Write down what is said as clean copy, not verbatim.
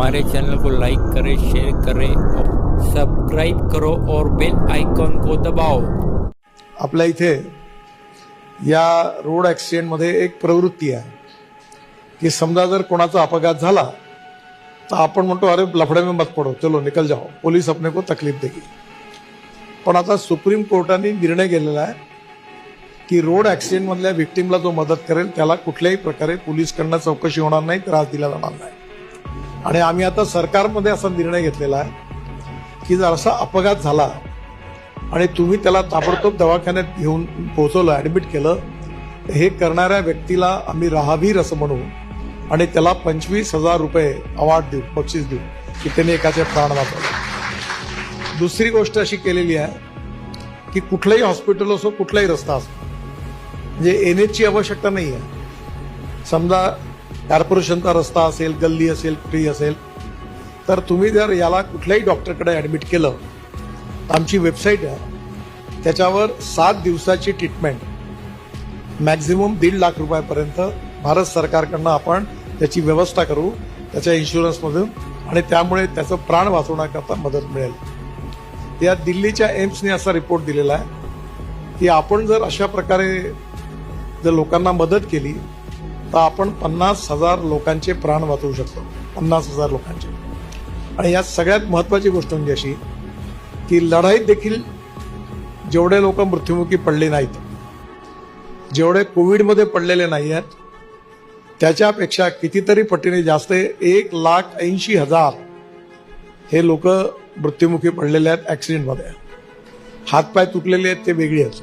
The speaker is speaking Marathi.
हमारे चैनल को लाइक करें, शेयर करें और सब्सक्राइब करो और बेल आइकॉन को दबाओ। आपल्या इथे या रोड ॲक्सिडेंटमध्ये एक प्रवृत्ती आहे की समजा जर कोणाचा अपघात झाला तर आपण म्हणतो अरे लफड़े में मत पड़ो, चलो निकल जाओ, पोलीस अपने को तकलीफ देगी। पण आता सुप्रीम कोर्टाने निर्णय केलेला आहे की रोड ॲक्सिडेंटमधल्या विक्टीमला जो मदत करेल त्याला कुठल्याही प्रकारे पोलीसकडनं चौकशी होणार नाही, त्रास दिला जाणार नाही। आणि आम्ही आता सरकारमध्ये असा निर्णय घेतलेला आहे की जर असा अपघात झाला आणि तुम्ही त्याला ताबडतोब दवाखान्यात घेऊन पोहोचवलं, ॲडमिट केलं, हे करणाऱ्या व्यक्तीला आम्ही राहावीर असं म्हणू आणि त्याला 25,000 रुपये अवॉर्ड देऊ, बक्षीस देऊ की त्याने एकाचे प्राण वाचवले। दुसरी गोष्ट अशी केलेली आहे की कुठलंही हॉस्पिटल असो, कुठलाही रस्ता असो, म्हणजे एनएचची आवश्यकता नाही आहे। समजा कॉर्पोरेशनचा रस्ता असेल, गल्ली असेल, कुठेही असेल, तर तुम्ही जर याला कुठल्याही डॉक्टरकडे ॲडमिट केलं तर आमची वेबसाईट आहे, त्याच्यावर 7 दिवसाची ट्रीटमेंट मॅक्झिमम 1.5 लाख रुपयापर्यंत भारत सरकारकडनं आपण त्याची व्यवस्था करू, त्याच्या इन्शुरन्समधून, आणि त्यामुळे त्याचं प्राण वाचवण्याकरता मदत मिळेल। या दिल्लीच्या एम्सने असा रिपोर्ट दिलेला आहे की आपण जर अशा प्रकारे जर लोकांना मदत केली तर आपण 50,000 लोकांचे प्राण वाचवू शकतो, 50,000 लोकांचे। आणि यात सगळ्यात महत्त्वाची गोष्ट म्हणजे अशी की लढाईत देखील जेवढे लोक मृत्युमुखी पडले नाहीत, जेवढे कोविडमध्ये पडलेले नाही आहेत, त्याच्यापेक्षा कितीतरी पटीने जास्त 1,80,000 हे लोक मृत्युमुखी पडलेले आहेत ॲक्सिडेंटमध्ये। हातपाय तुटलेले आहेत ते वेगळी आहेत।